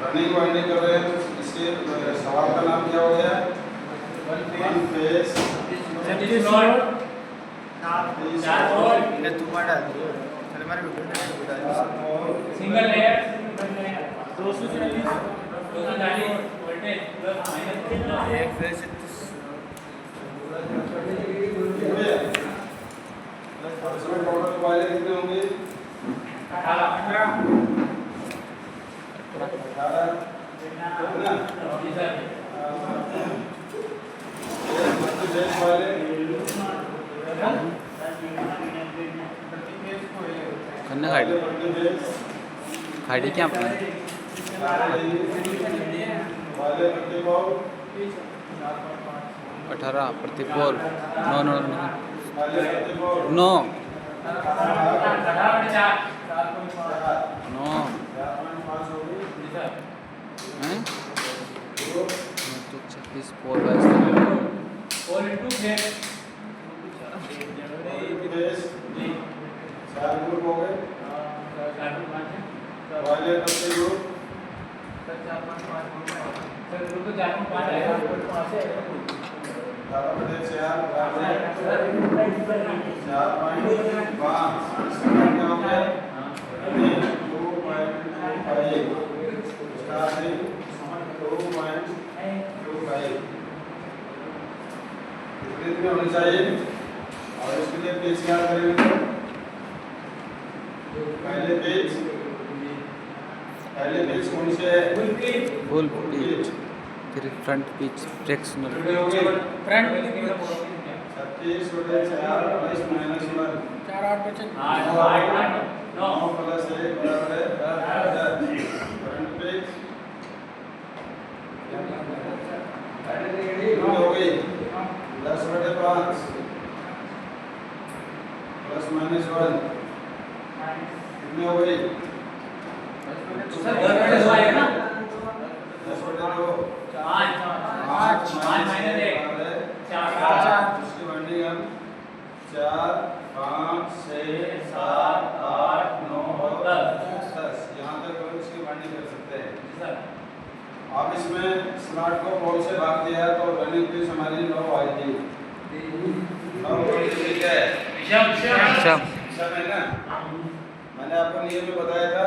Running winding कर रहे हैं तो इसके सवाल का नाम क्या हो गया? One face single layer 240 voltage plus minus एक फेस टोटल वाले कितने होंगे? 18 करना खाड़ी क्या अपना 18 प्रति पोल नो हैं तो 26 पोल पोल इनटू फेस चार ग्रुप हो गए वाले तब से ग्रुप सर ग्रुप तो 4.5 आएगा 5 से 4.5 होने चाहिए और इसके लिए पेज क्या करेंगे? पहले पेज कौन से है? फुल पिच फिर फ्रंट पिच फ्रैक्शनल फ्रंट 36 बटे 4 प्लस माइनस 1 4 8 बचे 9 प्लस 1 बराबर है 10 फ्रंट पेज हो गई 10 बटे 5 प्लस माइनस 1 कितनी हो गई? सर 10 बटे 2 आएगा ना 10 बटे 2 5 माइनस 1 4 इसकी वाइंडिंग हम 4 5 6 7 8 9 और 10 यहाँ तक हम इसकी वाइंडिंग कर सकते हैं सर। अब इसमें स्लॉट को पोल से भाग दिया तो रनिंग पेज हमारी 9 आएगी 9 क्या है? विषम है ना? मैंने आपको नियम में बताया था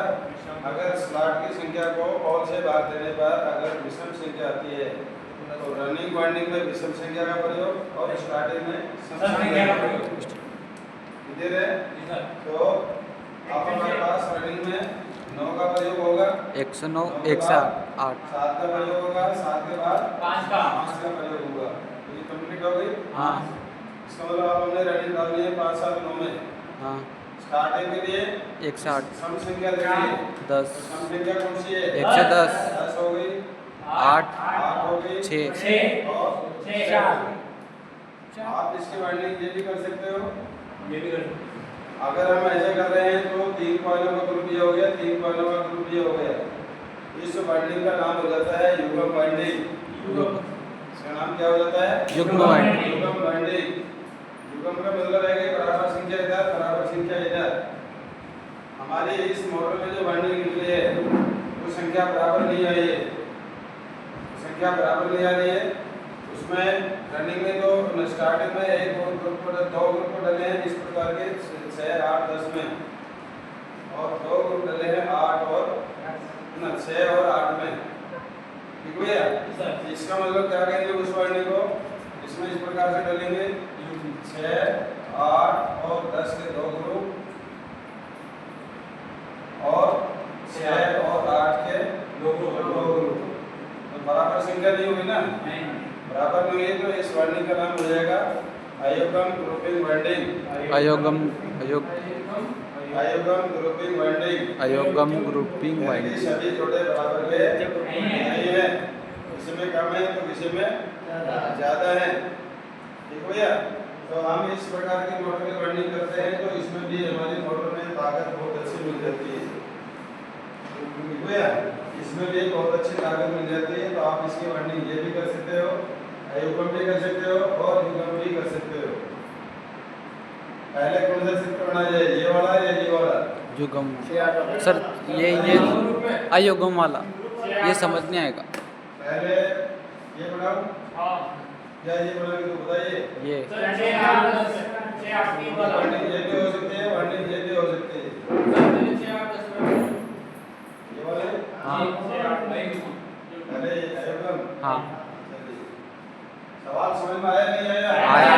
अगर स्लॉट की संख्या को पोल से भाग देने पर अगर विषम संख्या आती है तो रनिंग वाइंडिंग में विषम संख्या का प्रयोग और स्टार्टिंग में सम संख्या का प्रयोग इधर है तो अब हमारे पास रनिंग में 9 का प्रयोग होगा 109 108 7 का प्रयोग होगा 7 के बाद 5 का प्रयोग होगा ये कंप्लीट हो गई। हाँ इसका मतलब आप हमने रनिंग डालनी है 5 7 9 में हाँ स्टार्टिंग के लिए 108 सम संख्या देखिए 10 सम संख्या कौन सी है? 110 10 हो गई 8 8 हो गई 6 और 4 आप इसकी वाइंडिंग ये भी कर सकते हो ये भी कर अगर हम ऐसा कर रहे हैं तो 3 कॉइलों का ग्रुप ये हो गया 3 कॉइलों का ग्रुप ये हो गया इस वाइंडिंग का नाम हो जाता है युग्म वाइंडिंग इसका नाम क्या हो जाता है? युग्म वाइंडिंग युग्म वाइंडिंग युग्म का मतलब है कि बराबर संख्या इधर बराबर संख्या इधर हमारी इस मॉडल में जो वाइंडिंग निकली है वो संख्या बराबर नहीं आई है संख्या बराबर नहीं आ रही है उसमें रनिंग में तो स्टार्टिंग में एक ग्रुप को 2 ग्रुप को डले हैं इस प्रकार के 6 8 10 में और 2 ग्रुप डले हैं 8 और 6 और 8 में ठीक भैया इसका मतलब क्या कहेंगे उस वाइंडिंग को इसमें इस प्रकार से डलेंगे 6 8 और 10 के 2 ग्रुप और 6 और 8 के 2 ग्रुप तो बराबर संख्या नहीं होगी ना बराबर नहीं है तो इस वाइंडिंग का नाम हो जाएगा अयोगम ग्रुपिंग वाइंडिंग अयोगम ग्रुपिंग वाइंडिंग अयोगम ग्रुपिंग वाइंडिंग सभी जोड़े बराबर के नहीं है पीछे में ज़्यादा है। ठीक हो गया। तो हम इस प्रकार की मोटर की बर्निंग करते हैं तो इसमें भी हमारी मोटर में ताकत बहुत अच्छी मिल जाती है। ठीक हो गया। इसमें भी बहुत अच्छी ताकत मिल जाती है। तो आप इसकी बर्निंग ये भी कर सकते हो, युगम भी कर सकते हो और युगम भी कर सकते हो। पहले कौन सा चित्र बना जाए, ये वाला या ये वाला? युगम सर, ये अयुगम वाला ये समझ नहीं आएगा। पहले ये बनाओ या ये बनाओ तो बताइए। ये वर्णित ये भी हो सकते हैं, वर्णित ये भी हो सकते हैं। ये वाले हाँ पहले अयुगम। हाँ सवाल समझ में आया नहीं आया? आया।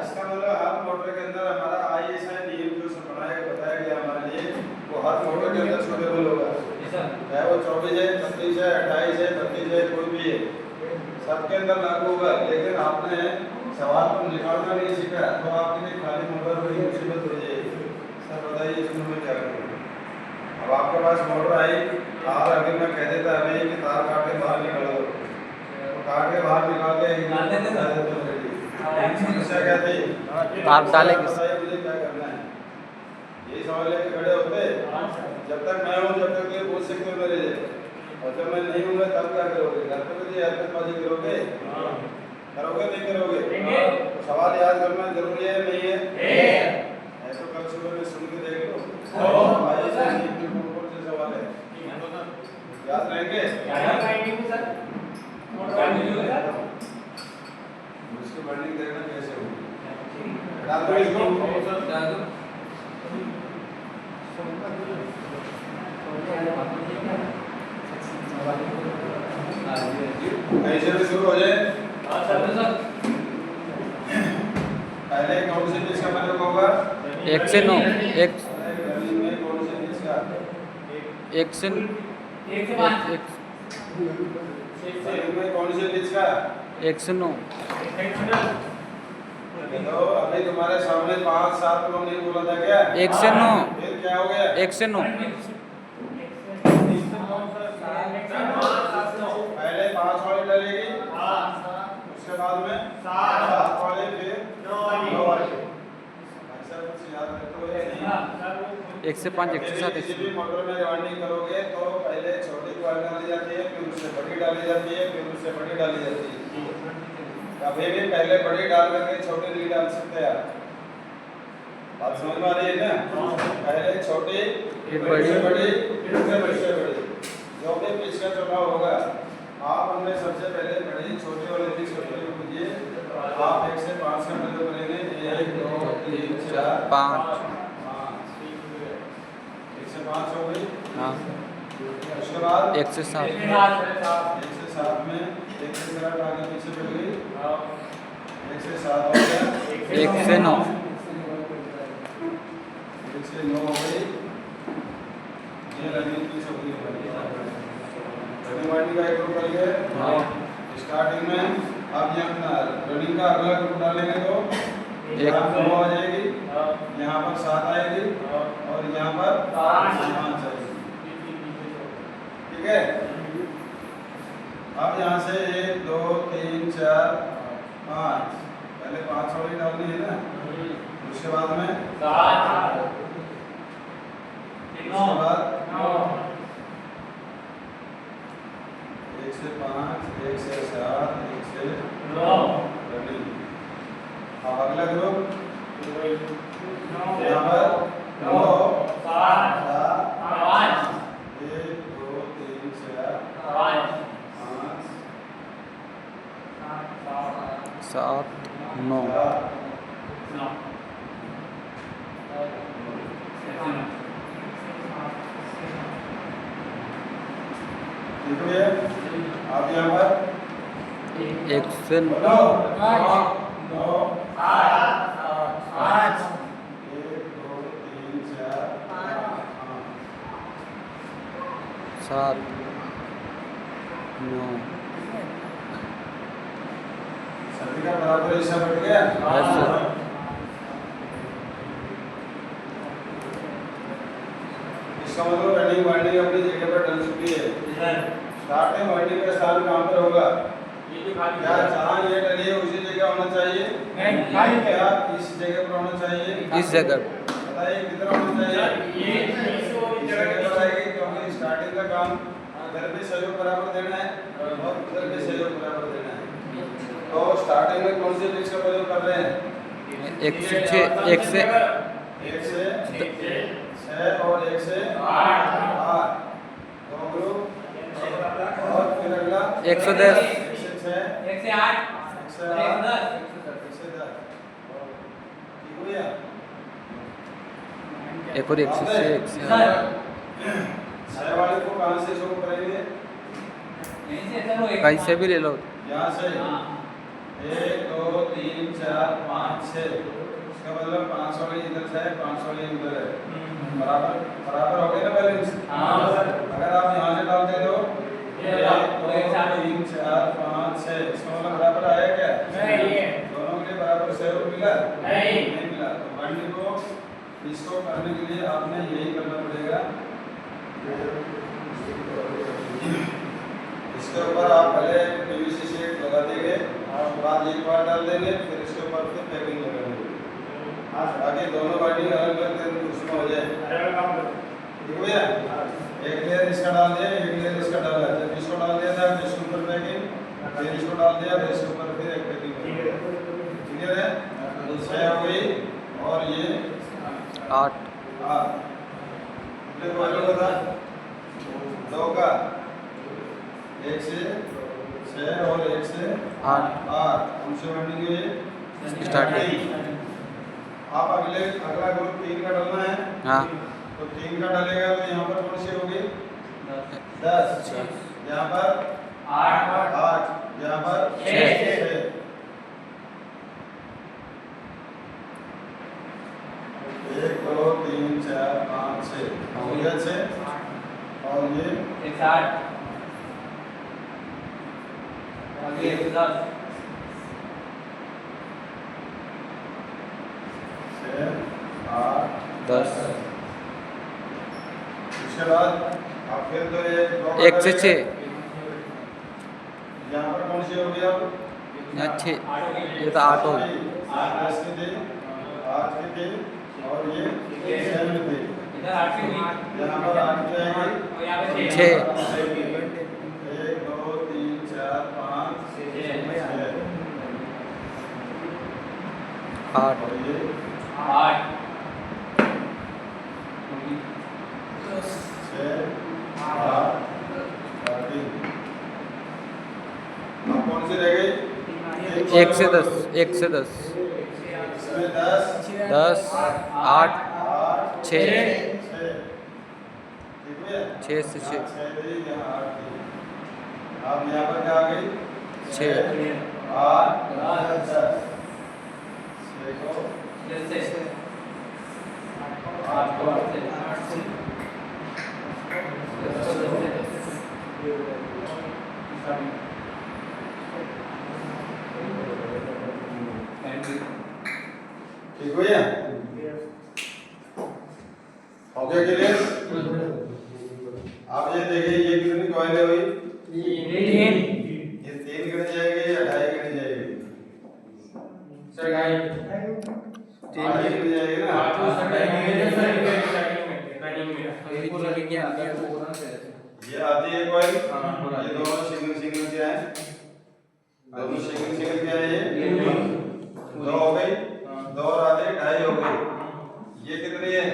इसका मतलब हर मोटर के अंदर हमारा ISI नियम जो बनाया बताया गया हमारे लिए वो हर मोटर के अंदर सूटेबल होगा। चाहे वो 24 है, 36 है, 28 है, 32 है, कोई भी है, सबके अंदर लागू होगा। लेकिन आपने सवाल को निकालना नहीं सीखा तो आपके लिए खाली मोटर बड़ी मुसीबत हो जाएगी। सर बताइए इसमें मैं क्या करूँ? अब आपके पास मोटर आई, तार अगर मैं कह देता अभी कि तार काट के बाहर निकालो, काट के बाहर निकाल के समस्या क्या थी? तार डाले बताइए मुझे क्या करना है? यही सवाल लेके खड़े होते। जब तक मैं हूँ जब तक ये पूछ सकते हो मेरे से, और जब मैं नहीं हूँ तब क्या करोगे? घर पे भी हरकतबाजी करोगे? करोगे नहीं करोगे? तो सवाल याद करना जरूरी है नहीं है? ऐसा कल सुबह में सुन के देख लो। भाई से कौन से सवाल है याद रहेंगे? उसकी बर्निंग देखना कैसे होगी? डाल दो इसको। ऐसे भी शुरू हो जाए। पहले कौन से चीज का मतलब होगा? 1 से 9 1 में कौन से चीज का? 1 से 5 में कौन से चीज का? 1 से 9 तो अभी तुम्हारे सामने 5-7 लोग नहीं बोला था क्या? 1 से 9 फिर क्या हो गया? 1 से 9 पहले 5 वाली डलेगी, उसके बाद में 7 वाले, फिर 9 वाले। ऐसा कुछ याद रखते हो या नहीं? 1 से 5 1 से 7 किसी भी मोटर में वाइंडिंग करोगे तो पहले छोटी कॉइल डाली जाती है, फिर उससे बड़ी डाली जाती है, फिर उससे बड़ी डाली जाती है। कभी भी पहले बड़ी डाल करके छोटी नहीं डाल सकते आप। बात समझ में आ रही है ना? पहले छोटी, फिर बड़ी, फिर बड़ी, फिर बड़ी। जो भी पिच का चुनाव होगा आप उनमें सबसे पहले बड़ी छोटी वाली पिच का प्रयोग कीजिए। आप 1 से 5 का प्रयोग करेंगे। 1 2 3 4 5 1 से 5 हो गई। हाँ उसके बाद 1 से 7 1 से 7 में 1 से 7 आगे पीछे बढ़ गई। 1 से 7 हो गया। 1 से 9 1 से 9 हो गई। ये रनिंग की सब हुई रनिंग वाइंडिंग का एक ग्रुप बन गया। स्टार्टिंग में अब यहाँ रनिंग का अगला ग्रुप डालेंगे तो यहाँ 9 आ जाएगी, यहाँ पर 7 आएगी और यहाँ पर 5 आएगी। ठीक है। अब यहाँ से 1 2 3 4 5 पहले 5 वाली डालनी है ना, उसके बाद में 7, उसके बाद 1 से 5 1 से 7 1 से 9 रनिंग। अब अगला ग्रुप यहाँ पर 9 7 5 1 2 3 4 5 7 9 ठीक है। आप यहाँ पर 1 से 9 9 5 1 2 3 4 7 9 सभी का बराबर हिस्सा बढ़ गया। Yes sir. इसका मतलब रनिंग वाइंडिंग अपनी जगह पर डल चुकी है। स्टार्टिंग वाइंडिंग का स्थान कहाँ पर होगा? ये जो खाली क्या जहाँ ये डली है उसी जगह होना चाहिए? नहीं, खाली है। क्या इस जगह पर होना चाहिए? इस जगह बताइए किधर होना चाहिए? ये इस जगह पर आएगी क्योंकि स्टार्टिंग का काम इधर भी सहयोग बराबर देना है और उधर भी सहयोग बराबर देना है। तो स्टार्टिंग में कौन सी फिक्स का प्रयोग कर रहे हैं? एक से छः, एक से एक से 6 और एक से 8 दो ग्रुप और फिर अगला 110 1 से 6 1 से 8 1 से 1 8 से 10 1 से 10 ठीक हो गया? एक और एक से एक से सर 6 वाले को कहाँ से शुरू करेंगे? यहीं से सर वो एक कहीं से भी ले लो। यहाँ से हाँ 1 2 3 4 5 6 इसका मतलब 5 वाले इधर से है 5 वाले इधर है बराबर बराबर हो गए ना बैलेंस? हाँ सर अगर आप यहाँ से डालते तो ये 1 2 3 4 5 6 इसका मतलब बराबर आया क्या? नहीं है। दोनों के लिए बराबर सहयोग मिला? नहीं। नहीं मिला। तो बाइंडिंग को इसको करने के लिए आपने यही करना पड़ेगा। इसके ऊपर आप पहले पीवीसी शीट लगा देंगे और उसके बाद एक बार डाल देंगे फिर इसके ऊपर फिर पैकिंग लगाएंगे ताकि दोनों बाइंडिंग अलग अलग उसमें हो जाए। ठीक हो गया? एक लेयर इसका डाल दिया एक लेयर इसका डाला जब इसको डाल दिया था फिर इसके ऊपर पैकिंग फिर इसको डाल दिया फिर इसके ऊपर फिर एक पैकिंग। क्लियर है? 6 हो गई और ये 8 फिर वाले बता 2 का 1 से 6 और 1 से 8 कौन से बाइंडिंग है ये? स्टार्टिंग। आप अगला ग्रुप 3 का डालना है हाँ तो 3 का डालेगा तो यहाँ पर कौन सी होगी? 10 यहाँ पर 8 यहाँ पर 6 1 2 3 4 5 6 हो गया 6 और ये 160 आगे 10 6 8 10 उसके बाद आप फिर तो ये 1 से 6 यहाँ पर कौन सी होगी अब? यहाँ 6 ये तो 8 हो गई। 10 की थी 8 की थी और ये 7 की थी इधर 8 की हुई यहाँ पर 8 की आएगी और यहाँ पे 6 1 2 3 4 5 6 8 और ये 8 6 8 अब कौन सी रह गई? 1 से 10 1 से 10 इसमें 10 10 8 8 6 ठीक है 6 से 6 यहाँ 8 थी अब यहाँ पर क्या आ गई? 6 8 10 6 को जैसे 8 को ठीक हो गया? हो गया क्लियर? आप ये देखिए ये कितनी कॉइलें हुई? ये 3 गिनी जाएगी या 2.5 गिनी जाएगी? सर गाइस 2.5 गिनी जाएगी ना? ये आती है कॉइल ये दोनों सिंगल सिंगल क्या है? दोनों सिंगल सिंगल क्या है ये? 2 हो गई 2 और आधे 2.5 हो गई। ये कितनी है?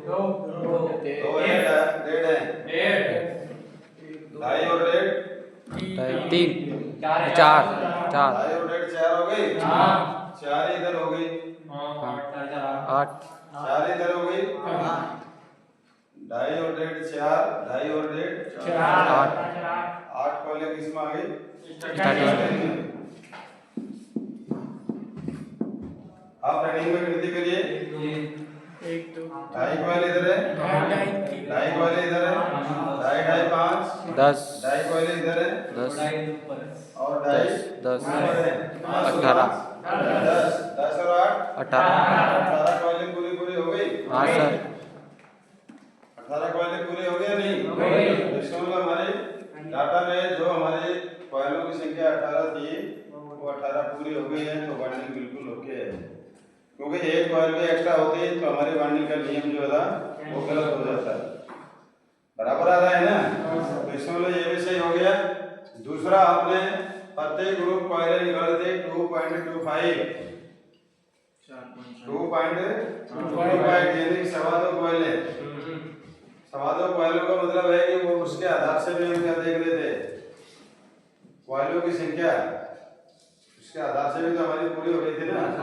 2 है 1.5 है 2.5 और 1.5 3 4 4 4 2.5 और 1.5 4 हो गई। 4 इधर हो गई 8 4 इधर हो गई 2.5 और 1.5 4 2.5 और 1.5 8 कॉइलें किस में आ गई? स्टार्टिंग में। आप रनिंग में गिनती करिए 2.5 कॉइल इधर है 2.5 कॉइल इधर है 2.5 5 10 2.5 कॉइल इधर है 10 और 2.5 10 ऊपर है 18 10 और 8 18 कॉइलें पूरी पूरी हो गई। हाँ सर 18 कॉइलें पूरी हो गई या नहीं? इसका मतलब हमारे डाटा में जो हमारी कॉइलों की संख्या 18 थी वो 18 पूरी हो गई है, तो वाइंडिंग बिल्कुल ओके है। क्योंकि एक कॉइल भी एक्स्ट्रा होती है तो हमारी वाइंडिंग का नियम जो था वो गलत हो जाता है। बराबर आ रहा है ना? तो इसमें ये भी सही हो गया। दूसरा, आपने प्रत्येक ग्रुप कॉइल निकाले थे 2.25 यानी सवा दो कॉइल है। सवा दो कॉइलों का मतलब है कि वो उसके आधार से भी हम क्या देख रहे थे, कॉइलों की संख्या उसके आधार से भी तो हमारी पूरी हो गई थी ना। तो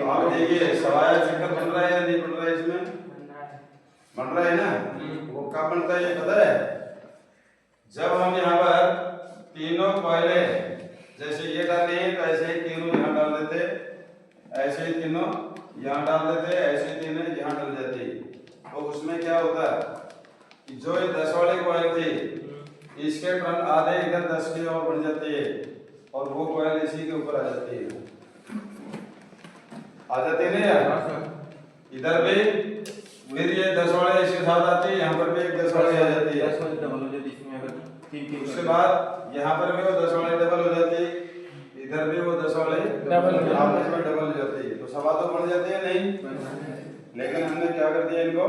आप देखिए सवाया चक्कर बन रहा है या नहीं बन रहा है? इसमें बन रहा है ना। वो कब बनता है ये पता है? जब हम यहाँ पर तीनों कॉइले जैसे ये डाले हैं तो ऐसे ही तीनों यहाँ डाल देते, ऐसे ही तीनों यहाँ डाल देते, ऐसे ही तीनों यहाँ डाल जाते। तो उसमें क्या होता है कि जो ये 10 वाली कॉइल थी इसके टर्न आधे इधर 10 की ओर बढ़ जाती है और वो कॉइल इसी के ऊपर आ जाती है। आ जाती है नहीं यार? इधर भी फिर ये 10 वाले इसके साथ आती है, यहाँ पर भी एक 10 वाली आ जाती है। उसके बाद यहाँ पर भी वो 10 वाले डबल हो जाती है, इधर भी वो 10 वाले आपस में डबल हो जाती है। तो सवा तो बढ़ जाती है नहीं, लेकिन हमने क्या कर दिया इनको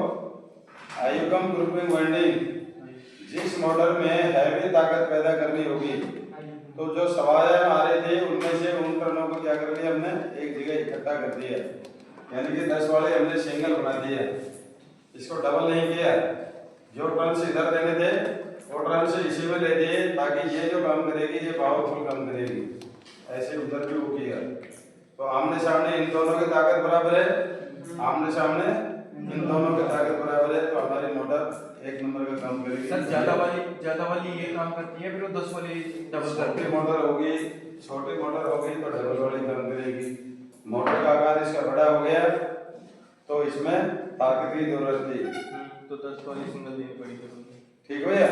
आयुगम ग्रुपिंग वाइंडिंग। जिस मोटर में हैवी ताकत पैदा करनी होगी तो जो सवाया आ रहे थे उनमें से उन टर्नों को क्या कर दिया हमने एक जगह इकट्ठा कर दिया, यानी कि 10 वाले हमने सिंगल बना दिया, इसको डबल नहीं किया। जो टर्न्स इधर देने थे वो टर्न्स इसी में ले दिए ताकि ये जो काम करेगी ये पावरफुल काम करेगी। ऐसे उधर भी वो किया। तो आमने सामने इन दोनों की ताकत बराबर है, आमने सामने इन दोनों की ताकत बराबर है, तो हमारी मोटर एक नंबर का काम करेगी। सर ज्यादा वाली ये काम करती है, फिर वो 10 वाली डबल करती है। मोटर होगी, छोटी मोटर होगी तो डबल वाली काम करेगी। मोटर का आकार इसका बड़ा हो गया तो इसमें ताकत की जरूरत थी, तो 10 वाली सिंगल देनी पड़ेगी। ठीक हो या?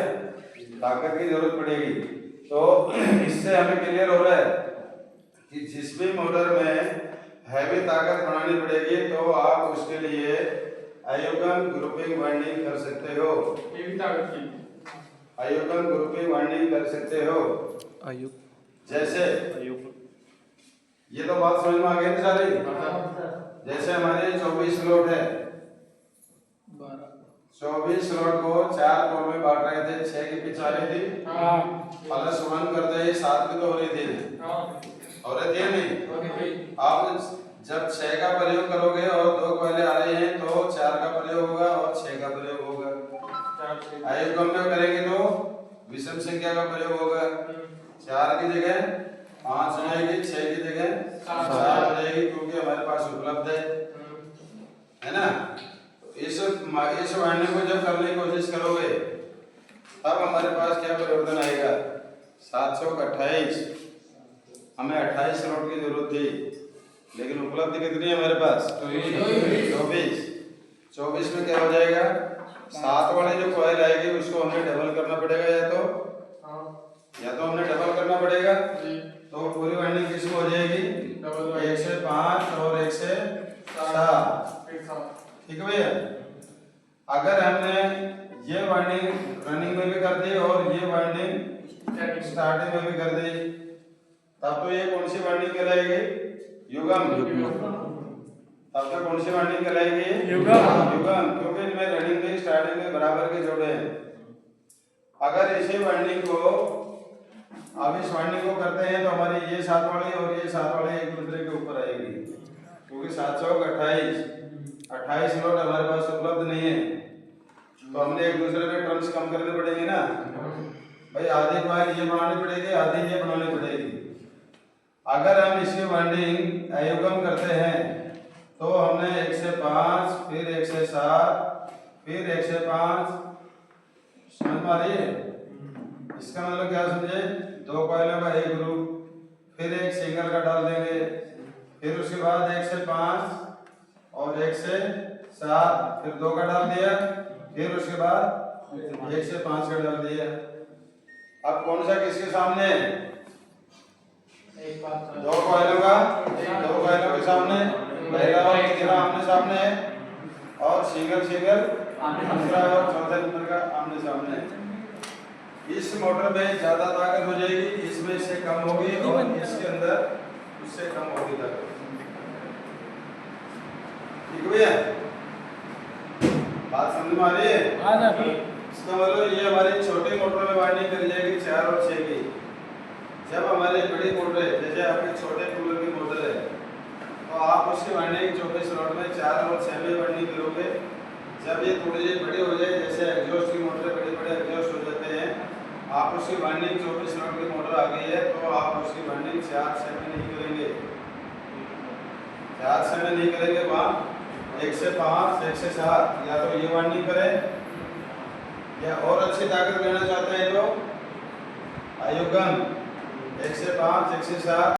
ताकत की जरूरत पड़ेगी। तो इससे हमें क्लियर हो रहा है कि जिस भी मोटर में हैवी ताकत बनानी पड़ेगी तो आप उसके लिए आयोगन ग्रुपिंग वाइंडिंग कर सकते हो। आयोगन ग्रुपिंग वाइंडिंग कर सकते हो। जैसे ये तो बात समझ में आ गई ना सारी? जैसे हमारे 24 स्लॉट है, 24 स्लॉट को 4 कोर में बांट रहे थे, 6 की पिच आ रही थी, +1 करते ही 7 की तो हो रही थी, हो रही थी नहीं? आप जब 6 का प्रयोग करोगे और 2 कॉइलें आ रही हैं तो 4 का प्रयोग होगा और 6 का प्रयोग होगा। आयुगम में करेंगे तो विषम संख्या का प्रयोग होगा। 4 की जगह 5 हो जाएगी, 6 की जगह 4 हो जाएगी, क्योंकि हमारे पास उपलब्ध है ना। इस वाइंडिंग को जब करने की कोशिश करोगे तब हमारे पास क्या परिवर्तन आएगा? 728 हमें 28 स्लॉट की जरूरत थी, लेकिन उपलब्ध कितनी है हमारे पास? 24। 24 में क्या हो जाएगा? 7 वाली जो कॉइल आएगी उसको हमें डबल करना पड़ेगा, या तो हमने डबल करना पड़ेगा। तो पूरी वाइंडिंग किसको हो जाएगी? 1 से 5 और 1 से 7। ठीक है भैया? अगर हमने ये वाइंडिंग रनिंग में भी कर दी और ये वाइंडिंग स्टार्टिंग में भी कर दी, तब तो ये कौन सी वाइंडिंग कहलाएगी? युगम। तब तो कौन सी वाइंडिंग कहलाएगी? युगम, क्योंकि इनमें रनिंग में स्टार्टिंग में बराबर के जोड़े हैं। अगर इसी वाइंडिंग को अब इस वाइंडिंग को करते हैं तो हमारी ये 7 वाली और ये 7 वाली एक दूसरे के ऊपर आएगी, क्योंकि 7 चौक 28 स्लॉट हमारे पास उपलब्ध नहीं है, तो हमने एक दूसरे में टर्म्स कम करने पड़ेंगे ना भाई। आधी कॉइल ये बनानी पड़ेगी, आधी ये बनानी पड़ेगी। अगर हम इसकी वाइंडिंग अयुगम करते हैं तो हमने 1 से 5 फिर 1 से 7 फिर 1 से 5, समझ में आ रही है? इसका मतलब क्या समझे? 2 कॉइलों का एक ग्रुप, फिर एक सिंगल का डाल देंगे, फिर उसके बाद 1 से 5 और 1 से 7 फिर 2 का डाल दिया, फिर उसके बाद 1 से 5 का डाल दिया। अब कौन सा किसके सामने? 2 कॉइलों के सामने, पहला और तीसरा आमने सामने है, और सिंगल दूसरा और चौथे नंबर का आमने सामने है। इस मोटर में ज्यादा ताकत हो जाएगी, इसमें से कम होगी और इसके अंदर उससे कम होगी ताकत। ठीक है भैया, बात समझ में आ रही है? इसका मतलब ये हमारी छोटी मोटर में वाइंडिंग करी जाएगी 4 और 6 की। जब हमारी बड़ी मोटर है, जैसे आपके छोटे कूलर की मोटर है, तो आप उसकी वाइंडिंग 24 स्लॉट में 4 और 6 में वाइंडिंग करोगे। जब ये थोड़ी सी बड़ी हो जाए, जैसे एग्जॉस्ट की मोटर बड़े एग्जॉस्ट हो जाते हैं, आप उसकी वाइंडिंग 24 स्लॉट की मोटर आ गई है, तो आप उसकी वाइंडिंग 4-6 में नहीं करेंगे। 4-6 में नहीं करेंगे, वहाँ 1 से 5, 1 से 7 या तो ये वाइंडिंग करें, या और अच्छी ताकत लेना चाहते हैं तो आयुगम 1 से 5, 1 से 7